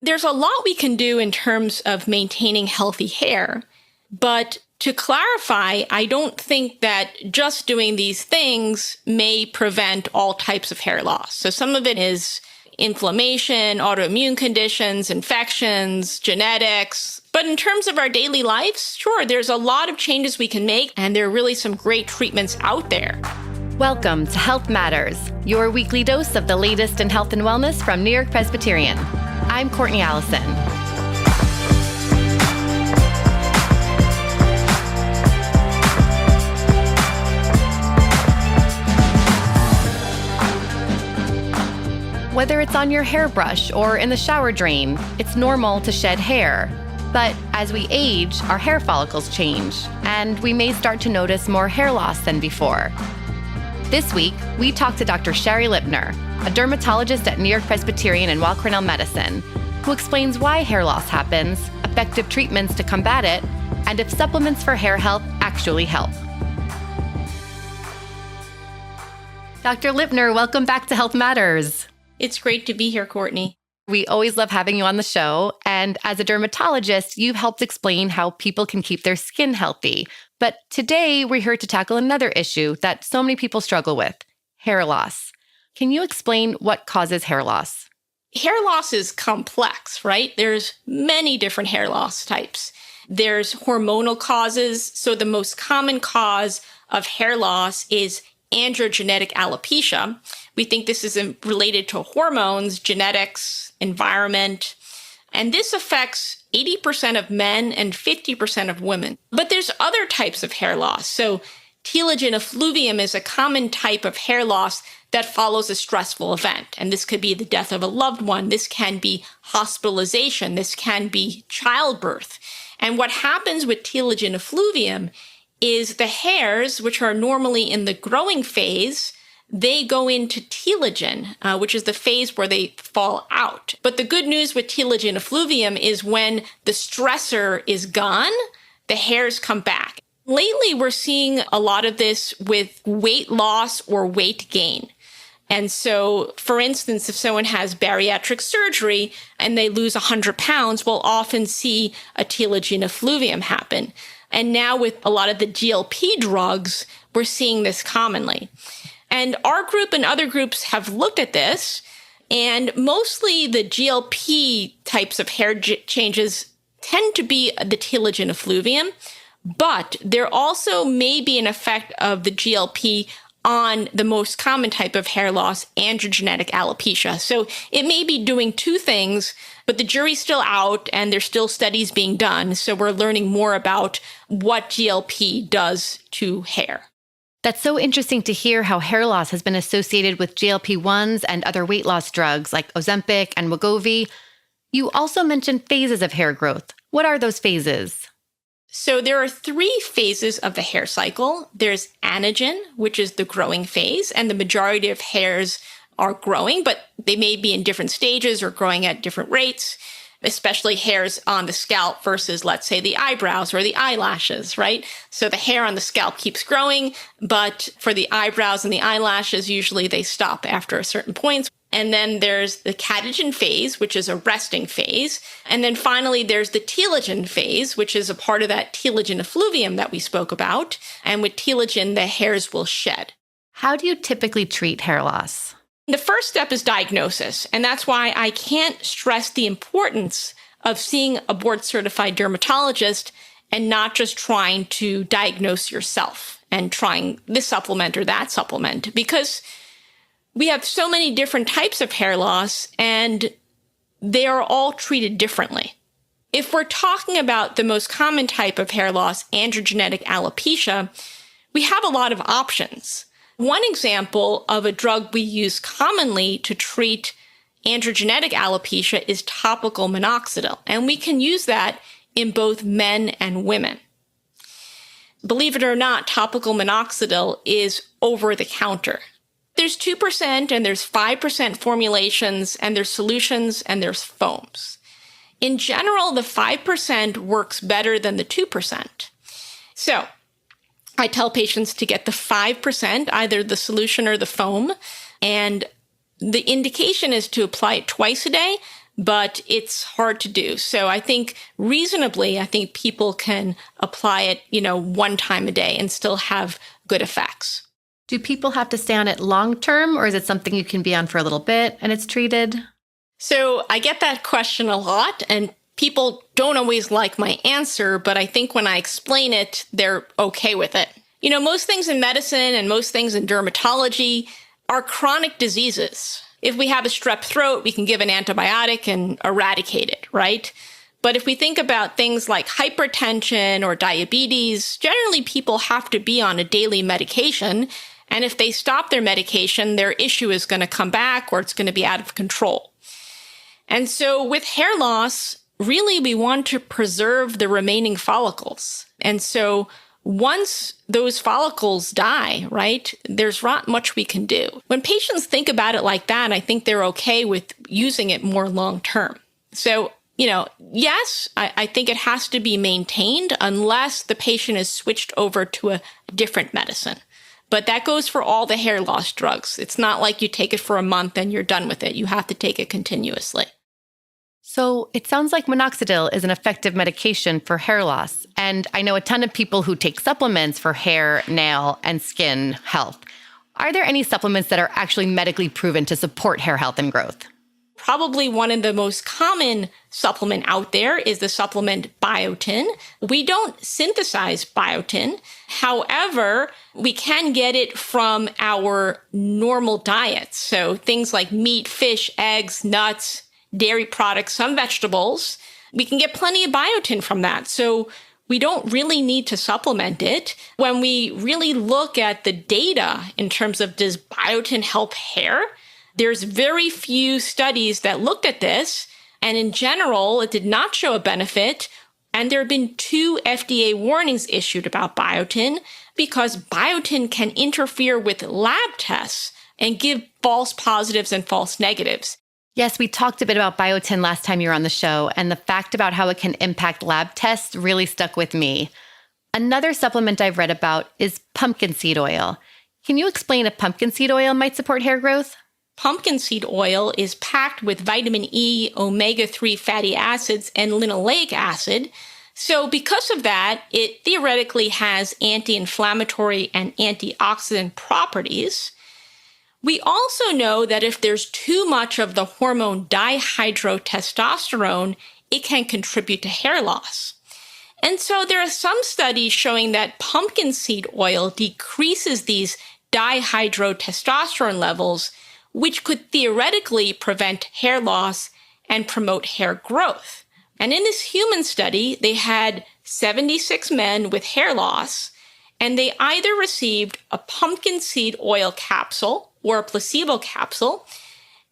There's a lot we can do in terms of maintaining healthy hair, but to clarify, I don't think that just doing these things may prevent all types of hair loss. So some of it is inflammation, autoimmune conditions, infections, genetics. But in terms of our daily lives, sure, there's a lot of changes we can make, and there are really some great treatments out there. Welcome to Health Matters, your weekly dose of the latest in health and wellness from New York-Presbyterian. I'm Courtney Allison. Whether it's on your hairbrush or in the shower drain, it's normal to shed hair. But as we age, our hair follicles change, and we may start to notice more hair loss than before. This week, we talked to Dr. Shari Lipner, a dermatologist at New York-Presbyterian and Weill Cornell Medicine, who explains why hair loss happens, effective treatments to combat it, and if supplements for hair health actually help. Dr. Lipner, welcome back to Health Matters. It's great to be here, Courtney. We always love having you on the show. And as a dermatologist, you've helped explain how people can keep their skin healthy. But today, we're here to tackle another issue that so many people struggle with, hair loss. Can you explain what causes hair loss? Hair loss is complex, right? There's many different hair loss types. There's hormonal causes. So the most common cause of hair loss is androgenetic alopecia. We think this is related to hormones, genetics, environment, and this affects 80% of men and 50% of women. But there's other types of hair loss. So telogen effluvium is a common type of hair loss that follows a stressful event. And this could be the death of a loved one. This can be hospitalization. This can be childbirth. And what happens with telogen effluvium is the hairs, which are normally in the growing phase, they go into telogen, which is the phase where they fall out. But the good news with telogen effluvium is when the stressor is gone, the hairs come back. Lately, we're seeing a lot of this with weight loss or weight gain. And so, for instance, if someone has bariatric surgery and they lose 100 pounds, we'll often see a telogen effluvium happen. And now with a lot of the GLP drugs, we're seeing this commonly. And our group and other groups have looked at this, and mostly the GLP types of hair changes tend to be the telogen effluvium, but there also may be an effect of the GLP on the most common type of hair loss, androgenetic alopecia. So it may be doing two things, but the jury's still out and there's still studies being done. So we're learning more about what GLP does to hair. That's so interesting to hear how hair loss has been associated with GLP-1s and other weight loss drugs like Ozempic and Wegovy. You also mentioned phases of hair growth. What are those phases? So there are three phases of the hair cycle. There's anagen, which is the growing phase, and the majority of hairs are growing, but they may be in different stages or growing at different rates, especially hairs on the scalp versus, let's say, the eyebrows or the eyelashes, right? So the hair on the scalp keeps growing, but for the eyebrows and the eyelashes, usually they stop after a certain point. And then there's the catagen phase, which is a resting phase. And then finally, there's the telogen phase, which is a part of that telogen effluvium that we spoke about. And with telogen, the hairs will shed. How do you typically treat hair loss? The first step is diagnosis. And that's why I can't stress the importance of seeing a board-certified dermatologist and not just trying to diagnose yourself and trying this supplement or that supplement, because we have so many different types of hair loss, and they are all treated differently. If we're talking about the most common type of hair loss, androgenetic alopecia, we have a lot of options. One example of a drug we use commonly to treat androgenetic alopecia is topical minoxidil, and we can use that in both men and women. Believe it or not, topical minoxidil is over the counter. There's 2% and there's 5% formulations, and there's solutions and there's foams. In general, the 5% works better than the 2%. So I tell patients to get the 5%, either the solution or the foam, and the indication is to apply it twice a day, but it's hard to do. So I think reasonably, I think people can apply it, one time a day and still have good effects. Do people have to stay on it long term, or is it something you can be on for a little bit and it's treated? So I get that question a lot, and people don't always like my answer, but I think when I explain it, they're okay with it. Most things in medicine and most things in dermatology are chronic diseases. If we have a strep throat, we can give an antibiotic and eradicate it, right? But if we think about things like hypertension or diabetes, generally people have to be on a daily medication. And if they stop their medication, their issue is going to come back or it's going to be out of control. And so with hair loss, really we want to preserve the remaining follicles. And so once those follicles die, right, there's not much we can do. When patients think about it like that, I think they're okay with using it more long term. So, yes, I think it has to be maintained unless the patient is switched over to a different medicine. But that goes for all the hair loss drugs. It's not like you take it for a month and you're done with it. You have to take it continuously. So it sounds like minoxidil is an effective medication for hair loss. And I know a ton of people who take supplements for hair, nail, and skin health. Are there any supplements that are actually medically proven to support hair health and growth? Probably one of the most common supplement out there is the supplement biotin. We don't synthesize biotin. However, we can get it from our normal diets. So things like meat, fish, eggs, nuts, dairy products, some vegetables. We can get plenty of biotin from that. So we don't really need to supplement it. When we really look at the data in terms of does biotin help hair, there's very few studies that looked at this. And in general, it did not show a benefit. And there have been 2 FDA warnings issued about biotin because biotin can interfere with lab tests and give false positives and false negatives. Yes, we talked a bit about biotin last time you were on the show, and the fact about how it can impact lab tests really stuck with me. Another supplement I've read about is pumpkin seed oil. Can you explain if pumpkin seed oil might support hair growth? Pumpkin seed oil is packed with vitamin E, omega-3 fatty acids, and linoleic acid. So because of that, it theoretically has anti-inflammatory and antioxidant properties. We also know that if there's too much of the hormone dihydrotestosterone, it can contribute to hair loss. And so there are some studies showing that pumpkin seed oil decreases these dihydrotestosterone levels, which could theoretically prevent hair loss and promote hair growth. And in this human study, they had 76 men with hair loss, and they either received a pumpkin seed oil capsule or a placebo capsule,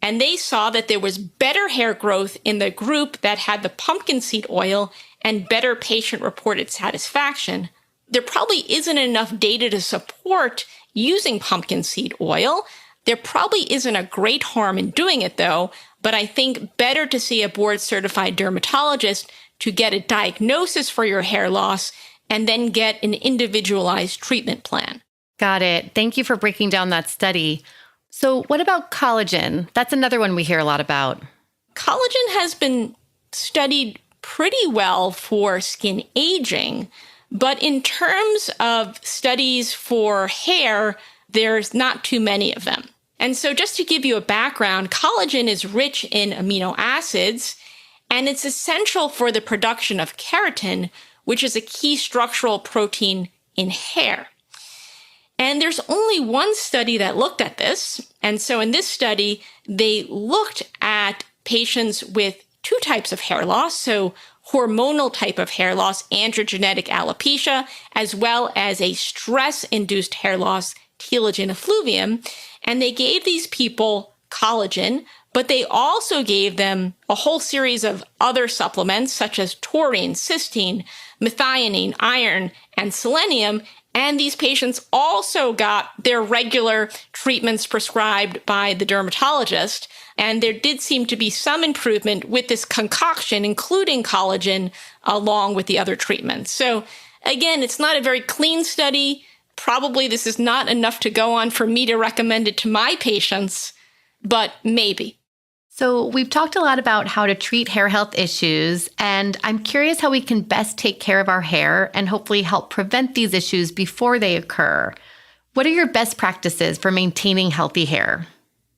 and they saw that there was better hair growth in the group that had the pumpkin seed oil and better patient-reported satisfaction. There probably isn't enough data to support using pumpkin seed oil. There probably isn't a great harm in doing it, though, but I think better to see a board-certified dermatologist to get a diagnosis for your hair loss and then get an individualized treatment plan. Got it. Thank you for breaking down that study. So what about collagen? That's another one we hear a lot about. Collagen has been studied pretty well for skin aging, but in terms of studies for hair, there's not too many of them. And so just to give you a background, collagen is rich in amino acids, and it's essential for the production of keratin, which is a key structural protein in hair. And there's only one study that looked at this. And so in this study, they looked at patients with 2 types of hair loss. So hormonal type of hair loss, androgenetic alopecia, as well as a stress-induced hair loss, telogen effluvium. And they gave these people collagen, but they also gave them a whole series of other supplements such as taurine, cysteine, methionine, iron, and selenium. And these patients also got their regular treatments prescribed by the dermatologist. And there did seem to be some improvement with this concoction, including collagen, along with the other treatments. So again, it's not a very clean study. Probably this is not enough to go on for me to recommend it to my patients, but maybe. So we've talked a lot about how to treat hair health issues, and I'm curious how we can best take care of our hair and hopefully help prevent these issues before they occur. What are your best practices for maintaining healthy hair?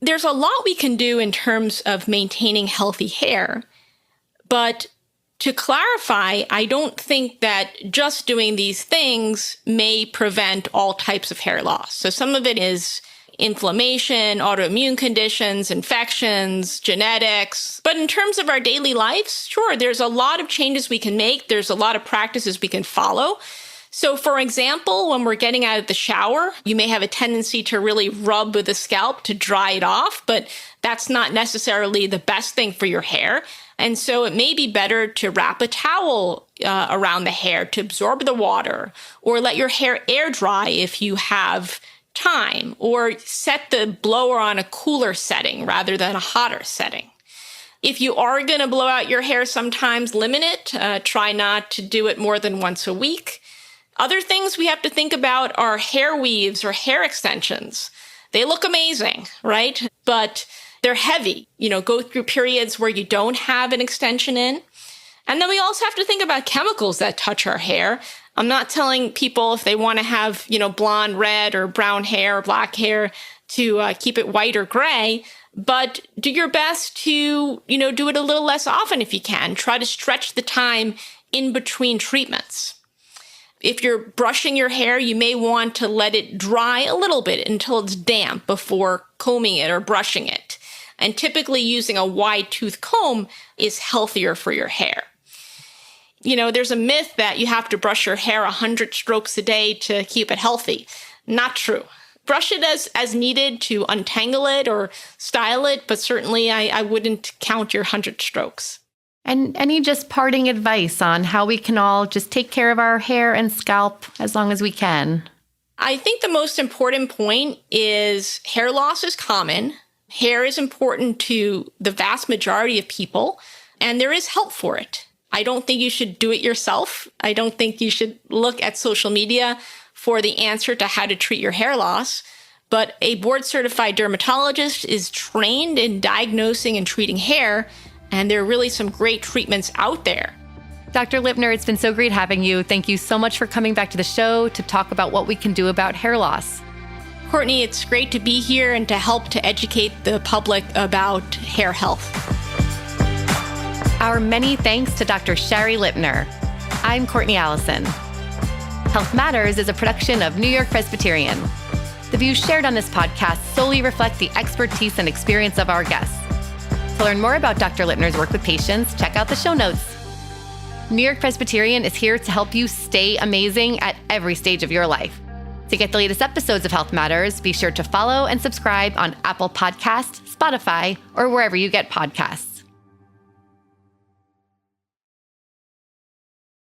There's a lot we can do in terms of maintaining healthy hair, but to clarify, I don't think that just doing these things may prevent all types of hair loss. So some of it is inflammation, autoimmune conditions, infections, genetics. But in terms of our daily lives, sure, there's a lot of changes we can make. There's a lot of practices we can follow. So for example, when we're getting out of the shower, you may have a tendency to really rub with the scalp to dry it off, but that's not necessarily the best thing for your hair. And so it may be better to wrap a towel around the hair to absorb the water, or let your hair air dry if you have time, or set the blower on a cooler setting rather than a hotter setting. If you are going to blow out your hair sometimes, limit it. Try not to do it more than once a week. Other things we have to think about are hair weaves or hair extensions. They look amazing, right? But they're heavy. Go through periods where you don't have an extension in. And then we also have to think about chemicals that touch our hair. I'm not telling people if they want to have, blonde, red, or brown hair or black hair to keep it white or gray, but do your best to, do it a little less often if you can. Try to stretch the time in between treatments. If you're brushing your hair, you may want to let it dry a little bit until it's damp before combing it or brushing it. And typically using a wide tooth comb is healthier for your hair. There's a myth that you have to brush your hair 100 strokes a day to keep it healthy. Not true. Brush it as needed to untangle it or style it, but certainly I wouldn't count your 100 strokes. And any just parting advice on how we can all just take care of our hair and scalp as long as we can? I think the most important point is hair loss is common. Hair is important to the vast majority of people, and there is help for it. I don't think you should do it yourself. I don't think you should look at social media for the answer to how to treat your hair loss. But a board-certified dermatologist is trained in diagnosing and treating hair, and there are really some great treatments out there. Dr. Lipner, it's been so great having you. Thank you so much for coming back to the show to talk about what we can do about hair loss. Courtney, it's great to be here and to help to educate the public about hair health. Our many thanks to Dr. Shari Lipner. I'm Courtney Allison. Health Matters is a production of New York-Presbyterian. The views shared on this podcast solely reflect the expertise and experience of our guests. To learn more about Dr. Lipner's work with patients, check out the show notes. New York-Presbyterian is here to help you stay amazing at every stage of your life. To get the latest episodes of Health Matters, be sure to follow and subscribe on Apple Podcasts, Spotify, or wherever you get podcasts.